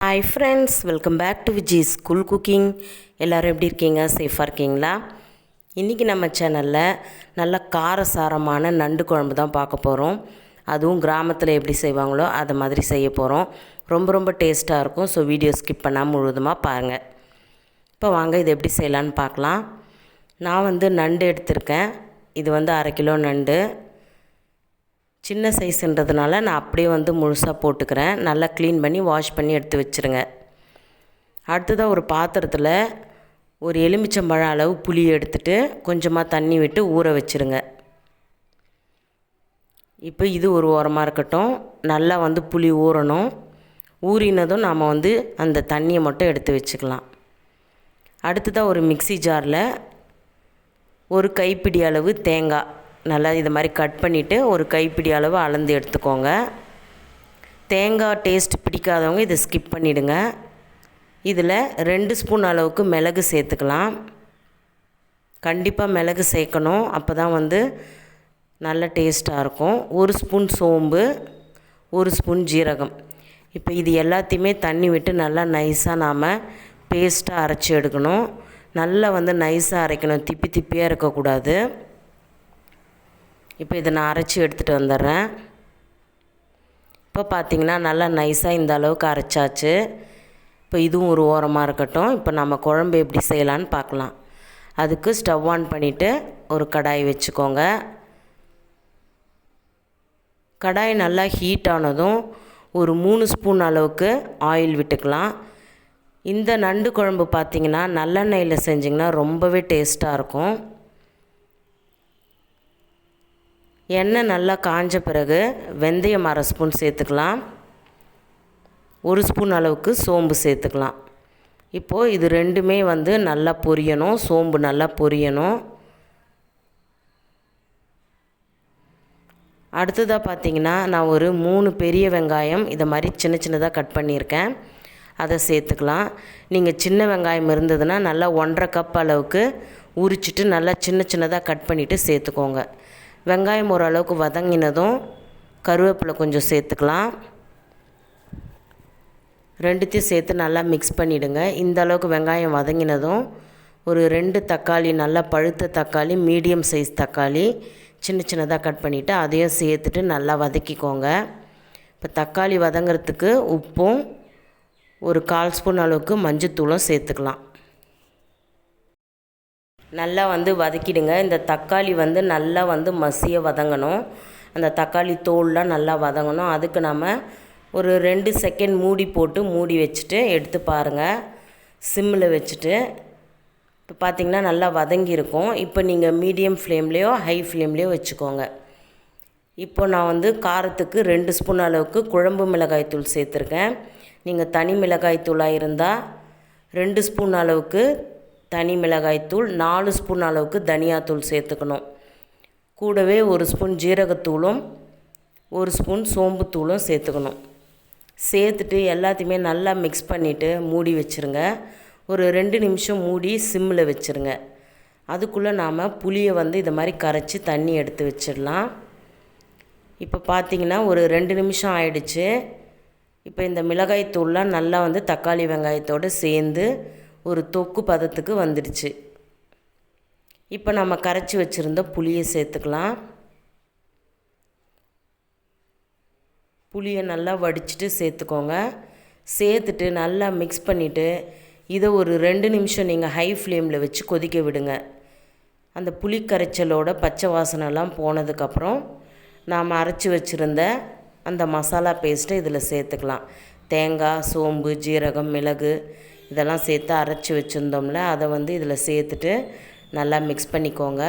Hi friends, welcome back to Vijis School Cooking. எல்லாரும் எப்படி இருக்கீங்க? சேஃபாக இருக்கீங்களா? இன்றைக்கி நம்ம சேனலில் நல்ல காரசாரமான நண்டு குழம்பு தான் பார்க்க போகிறோம். அதுவும் கிராமத்தில் எப்படி செய்வாங்களோ அதை மாதிரி செய்ய போகிறோம். ரொம்ப டேஸ்ட்டாக இருக்கும். ஸோ வீடியோ ஸ்கிப் பண்ணாமல் முழுவதுமாக பாருங்கள். இப்போ வாங்க இது எப்படி செய்யலான்னு பார்க்கலாம். நான் நண்டு எடுத்திருக்கேன். இது 1/2 கிலோ நண்டு. சின்ன சைஸுன்றதுனால நான் அப்படியே முழுசாக போட்டுக்கிறேன். நல்லா க்ளீன் பண்ணி வாஷ் பண்ணி எடுத்து வச்சுருங்க. அடுத்ததாக ஒரு பாத்திரத்தில் ஒரு எலுமிச்சம்பழம் அளவு புளி எடுத்துகிட்டு கொஞ்சமாக தண்ணி விட்டு ஊற வச்சுருங்க. இப்போ இது ஒரு ஓரமாக இருக்கட்டும். நல்லா புளி ஊறணும். ஊறினதும் நாம் அந்த தண்ணியை மட்டும் எடுத்து வச்சுக்கலாம். அடுத்ததாக ஒரு மிக்ஸி ஜாரில் ஒரு கைப்பிடி அளவு தேங்காய் நல்லா இது மாதிரி கட் பண்ணிவிட்டு ஒரு கைப்பிடி அளவு அளந்து எடுத்துக்கோங்க. தேங்காய் டேஸ்ட் பிடிக்காதவங்க இதை ஸ்கிப் பண்ணிவிடுங்க. இதில் 2 ஸ்பூன் அளவுக்கு மிளகு சேர்த்துக்கலாம். கண்டிப்பாக மிளகு சேர்க்கணும். அப்போ தான் நல்ல டேஸ்ட்டாக இருக்கும். 1 ஸ்பூன் சோம்பு, 1 ஸ்பூன் ஜீரகம். இப்போ இது எல்லாத்தையுமே தண்ணி விட்டு நல்லா நைஸாக நாம் பேஸ்ட்டாக அரைச்சி எடுக்கணும். நல்லா நைஸாக அரைக்கணும். திப்பியாக இருக்கக்கூடாது. இப்போ இதை நான் அரைச்சி எடுத்துகிட்டு வந்துடுறேன். இப்போ பார்த்திங்கன்னா நல்லா நைஸாக இந்த அளவுக்கு அரைச்சாச்சு. இப்போ இதுவும் ஒரு ஓரமாக இருக்கட்டும். இப்போ நம்ம குழம்பு எப்படி செய்யலான்னு பார்க்கலாம். அதுக்கு ஸ்டவ் ஆன் பண்ணிவிட்டு ஒரு கடாய் வச்சுக்கோங்க. கடாய் நல்லா ஹீட் ஆனதும் ஒரு 3 ஸ்பூன் அளவுக்கு ஆயில் விட்டுக்கலாம். இந்த நண்டு குழம்பு பார்த்திங்கன்னா நல்லெண்ணெயில் செஞ்சிங்கன்னா ரொம்பவே டேஸ்ட்டாக இருக்கும். எண்ணெய் நல்லா காஞ்ச பிறகு வெந்தயம் 1/2 ஸ்பூன் சேர்த்துக்கலாம். 1 ஸ்பூன் அளவுக்கு சோம்பு சேர்த்துக்கலாம். இப்போது இது ரெண்டுமே நல்லா பொரியணும். சோம்பு நல்லா பொரியணும். அடுத்ததாக பார்த்திங்கன்னா நான் ஒரு 3 பெரிய வெங்காயம் இதை மாதிரி சின்னதாக கட் பண்ணியிருக்கேன். அதை சேர்த்துக்கலாம். நீங்கள் சின்ன வெங்காயம் இருந்ததுன்னா நல்லா 1/2 கப் அளவுக்கு உரிச்சிட்டு நல்லா சின்னதாக கட் பண்ணிவிட்டு சேர்த்துக்கோங்க. வெங்காயம் ஓரளவுக்கு வதங்கினதும் கருவேப்பிலை கொஞ்சம் சேர்த்துக்கலாம். ரெண்டுத்தையும் சேர்த்து நல்லா மிக்ஸ் பண்ணிவிடுங்க. இந்த அளவுக்கு வெங்காயம் வதங்கினதும் ஒரு 2 தக்காளி, நல்லா பழுத்த தக்காளி, மீடியம் சைஸ் தக்காளி சின்னதாக கட் பண்ணிவிட்டு அதையும் சேர்த்துட்டு நல்லா வதக்கிக்கோங்க. இப்போ தக்காளி வதங்கிறதுக்கு உப்பும் ஒரு 1/4 ஸ்பூன் அளவுக்கு மஞ்சத்தூளும் சேர்த்துக்கலாம். நல்லா வதக்கிடுங்க. இந்த தக்காளி நல்லா மசிய வதங்கணும். அந்த தக்காளி தோல்லாம் நல்லா வதங்கணும். அதுக்கு நம்ம ஒரு 2 செகண்ட் மூடி வச்சுட்டு எடுத்து பாருங்கள். சிம்மில் வச்சுட்டு இப்போ பார்த்திங்கன்னா நல்லா வதங்கியிருக்கும். இப்போ நீங்கள் மீடியம் ஃப்ளேம்லேயோ ஹை ஃப்ளேம்லேயோ வச்சுக்கோங்க. இப்போ நான் காரத்துக்கு 2 ஸ்பூன் அளவுக்கு குழம்பு மிளகாய்த்தூள் சேர்த்துருக்கேன். நீங்கள் தனி மிளகாய்த்தூளாக இருந்தால் 2 ஸ்பூன் அளவுக்கு தனி மிளகாய்த்தூள், 4 ஸ்பூன் அளவுக்கு தனியாத்தூள் சேர்த்துக்கணும். கூடவே 1 ஸ்பூன் ஜீரகத்தூளும் 1 ஸ்பூன் சோம்புத்தூளும் சேர்த்துக்கணும். சேர்த்துட்டு எல்லாத்தையுமே நல்லா மிக்ஸ் பண்ணிவிட்டு மூடி வச்சுருங்க. ஒரு 2 நிமிஷம் மூடி சிம்மில் வச்சுருங்க. அதுக்குள்ளே நாம் புளியை இதை மாதிரி கரைச்சி தண்ணி எடுத்து வச்சிடலாம். இப்போ பார்த்திங்கன்னா ஒரு 2 நிமிஷம் ஆயிடுச்சு. இப்போ இந்த மிளகாய்த்தூள்லாம் நல்லா தக்காளி வெங்காயத்தோடு சேர்ந்து ஒரு தொக்கு பதத்துக்கு வந்துடுச்சு. இப்போ நம்ம கரைச்சி வச்சுருந்த புளியை சேர்த்துக்கலாம். புளியை நல்லா வடிச்சிட்டு சேர்த்துக்கோங்க. சேர்த்துட்டு நல்லா மிக்ஸ் பண்ணிவிட்டு இதை ஒரு 2 நிமிஷம் நீங்கள் ஹை ஃப்ளேமில் வச்சு கொதிக்க விடுங்க. அந்த புளி கரைச்சலோட பச்சை வாசனைலாம் போனதுக்கப்புறம் நாம் அரைச்சி வச்சுருந்த அந்த மசாலா பேஸ்ட்டை இதில் சேர்த்துக்கலாம். தேங்காய், சோம்பு, ஜீரகம், மிளகு இதெல்லாம் சேர்த்து அரைச்சி வச்சுருந்தோம்ல அதை இதில் சேர்த்துட்டு நல்லா மிக்ஸ் பண்ணிக்கோங்க.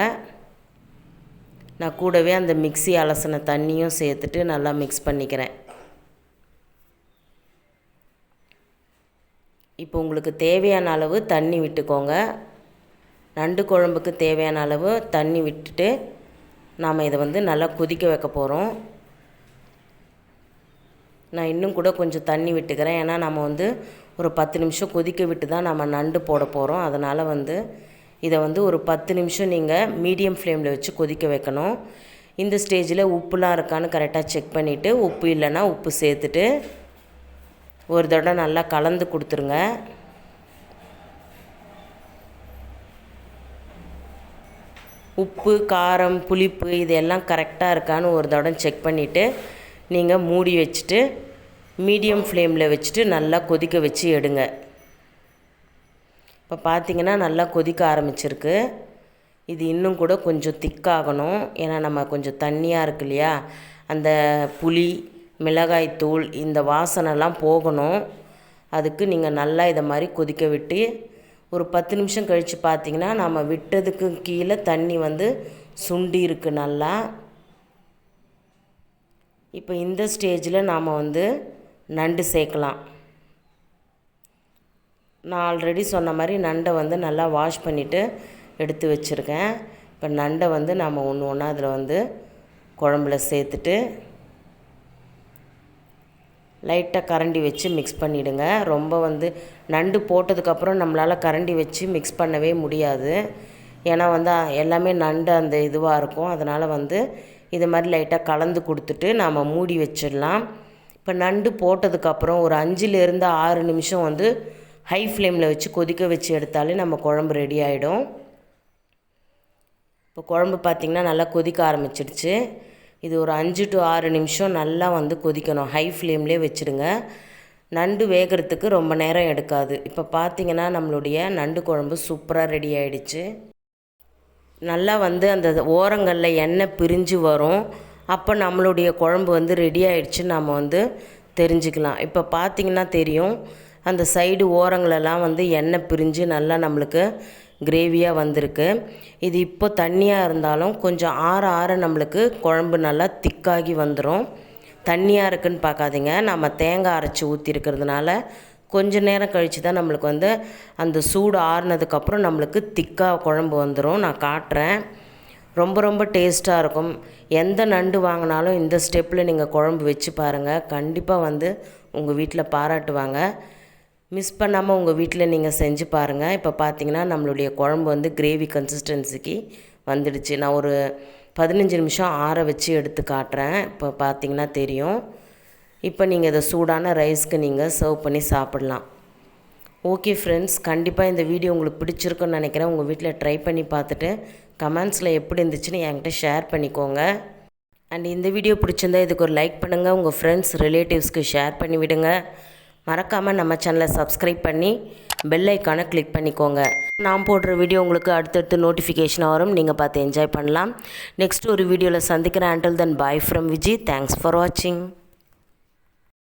நான் கூடவே அந்த மிக்ஸி அலசின தண்ணியும் சேர்த்துட்டு நல்லா மிக்ஸ் பண்ணிக்கிறேன். இப்போ உங்களுக்கு தேவையான அளவு தண்ணி விட்டுக்கோங்க. நண்டு குழம்புக்கு தேவையான அளவு தண்ணி விட்டுட்டு நாம் இதை நல்லா கொதிக்க வைக்க போகிறோம். நான் இன்னும் கூட கொஞ்சம் தண்ணி விட்டுக்கிறேன். ஏன்னா நம்ம ஒரு 10 நிமிஷம் கொதிக்க விட்டு தான் நம்ம நண்டு போட போகிறோம். அதனால் இதை ஒரு 10 நிமிஷம் நீங்கள் மீடியம் ஃப்ளேமில் வச்சு கொதிக்க வைக்கணும். இந்த ஸ்டேஜில் உப்புலாம் இருக்கான்னு கரெக்டாக செக் பண்ணிவிட்டு உப்பு இல்லைன்னா உப்பு சேர்த்துட்டு ஒரு தடவை நல்லா கலந்து கொடுத்துருங்க. உப்பு, காரம், புளிப்பு இதெல்லாம் கரெக்டாக இருக்கான்னு ஒரு தடவை செக் பண்ணிவிட்டு நீங்கள் மூடி வச்சுட்டு மீடியம் ஃப்ளேமில் வச்சுட்டு நல்லா கொதிக்க வச்சு எடுங்க. இப்போ பார்த்திங்கன்னா நல்லா கொதிக்க ஆரம்பிச்சிருக்கு. இது இன்னும் கூட கொஞ்சம் திக்காகணும். ஏன்னா நம்ம கொஞ்சம் தண்ணியாக இருக்கு இல்லையா, அந்த புளி, மிளகாய்த்தூள் இந்த வாசனைலாம் போகணும். அதுக்கு நீங்கள் நல்லா இதை மாதிரி கொதிக்க விட்டு ஒரு 10 நிமிஷம் கழித்து பார்த்திங்கன்னா நம்ம விட்டதுக்கு கீழே தண்ணி வந்து சுண்டி இருக்கு நல்லா. இப்போ இந்த ஸ்டேஜில் நாம் வந்து நண்டு சேர்க்கலாம். நான் ஆல்ரெடி சொன்ன மாதிரி நண்டை வந்து நல்லா வாஷ் பண்ணிவிட்டு எடுத்து வச்சுருக்கேன். இப்போ நண்டை வந்து நாம் ஒன்று ஒன்றா அதில் வந்து குழம்புல சேர்த்துட்டு லைட்டாக கரண்டி வச்சு மிக்ஸ் பண்ணிவிடுங்க. ரொம்ப வந்து நண்டு போட்டதுக்கப்புறம் நம்மளால் கரண்டி வச்சு மிக்ஸ் பண்ணவே முடியாது. ஏன்னா வந்து எல்லாமே நண்டு அந்த இதுவாக இருக்கும். அதனால் வந்து இது மாதிரி லைட்டாக கலந்து கொடுத்துட்டு நாம் மூடி வச்சிடலாம். இப்போ நண்டு போட்டதுக்கப்புறம் ஒரு 5லேருந்து 6 நிமிஷம் வந்து ஹை ஃப்ளேமில் வச்சு கொதிக்க வச்சு எடுத்தாலே நம்ம குழம்பு ரெடி ஆகிடும். இப்போ குழம்பு பார்த்திங்கன்னா நல்லா கொதிக்க ஆரம்பிச்சிடுச்சு. இது ஒரு 5 to 6 நிமிஷம் நல்லா வந்து கொதிக்கணும். ஹை ஃப்ளேம்லேயே வச்சுடுங்க. நண்டு வேகிறதுக்கு ரொம்ப நேரம் எடுக்காது. இப்போ பார்த்திங்கன்னா நம்மளுடைய நண்டு குழம்பு சூப்பராக ரெடி ஆகிடுச்சு. நல்லா வந்து அந்த ஓரங்களில் எண்ணெய் பிரிஞ்சு வரும். அப்போ நம்மளுடைய குழம்பு வந்து ரெடி ஆகிடுச்சு நம்ம வந்து தெரிஞ்சுக்கலாம். இப்போ பார்த்திங்கன்னா தெரியும், அந்த சைடு ஓரங்களெல்லாம் வந்து எண்ணெய் பிரிஞ்சு நல்லா நம்மளுக்கு கிரேவியாக வந்திருக்கு. இது இப்போ தண்ணியாக இருந்தாலும் கொஞ்சம் ஆற ஆற நம்மளுக்கு குழம்பு நல்லா திக்காகி வந்துடும். தண்ணியாக இருக்குதுன்னு பார்க்காதீங்க. நம்ம தேங்காய் அரைச்சி ஊற்றிருக்கிறதுனால கொஞ்சம் நேரம் கழித்து தான் நம்மளுக்கு வந்து அந்த சூடு ஆறுனதுக்கப்புறம் நம்மளுக்கு திக்காக குழம்பு வந்துடும். நான் காட்டுறேன். ரொம்ப ரொம்ப டேஸ்ட்டாக இருக்கும். எந்த நண்டு வாங்கினாலும் இந்த ஸ்டெப்பில் நீங்கள் குழம்பு வச்சு பாருங்கள். கண்டிப்பாக வந்து உங்கள் வீட்டில் பாராட்டுவாங்க. மிஸ் பண்ணாமல் உங்கள் வீட்டில் நீங்கள் செஞ்சு பாருங்கள். இப்போ பார்த்தீங்கன்னா நம்மளுடைய குழம்பு வந்து கிரேவி கன்சிஸ்டன்சிக்கு வந்துடுச்சு. நான் ஒரு 15 நிமிஷம் ஆற வச்சு எடுத்து காட்டுறேன். இப்போ பார்த்தீங்கன்னா தெரியும். இப்போ நீங்கள் இதை சூடான ரைஸ்க்கு நீங்கள் சர்வ் பண்ணி சாப்பிட்லாம். ஓகே ஃப்ரெண்ட்ஸ், கண்டிப்பாக இந்த வீடியோ உங்களுக்கு பிடிச்சிருக்குன்னு நினைக்கிறேன். உங்கள் வீட்டில் ட்ரை பண்ணி பார்த்துட்டு கமெண்ட்ஸில் எப்படி இருந்துச்சுன்னு என்கிட்ட ஷேர் பண்ணிக்கோங்க. அண்ட் இந்த வீடியோ பிடிச்சிருந்தா இதுக்கு ஒரு லைக் பண்ணுங்கள். உங்கள் ஃப்ரெண்ட்ஸ் ரிலேட்டிவ்ஸ்க்கு ஷேர் பண்ணி விடுங்க. மறக்காமல் நம்ம சேனலை சப்ஸ்கிரைப் பண்ணி பெல் ஐக்கானை கிளிக் பண்ணிக்கோங்க. நான் போடுற வீடியோ உங்களுக்கு அடுத்தடுத்து நோட்டிஃபிகேஷன் வரும். நீங்கள் பார்த்து என்ஜாய் பண்ணலாம். நெக்ஸ்ட் ஒரு வீடியோவில் சந்திக்கிறேன். until then bye from Vijis. Thanks for watching.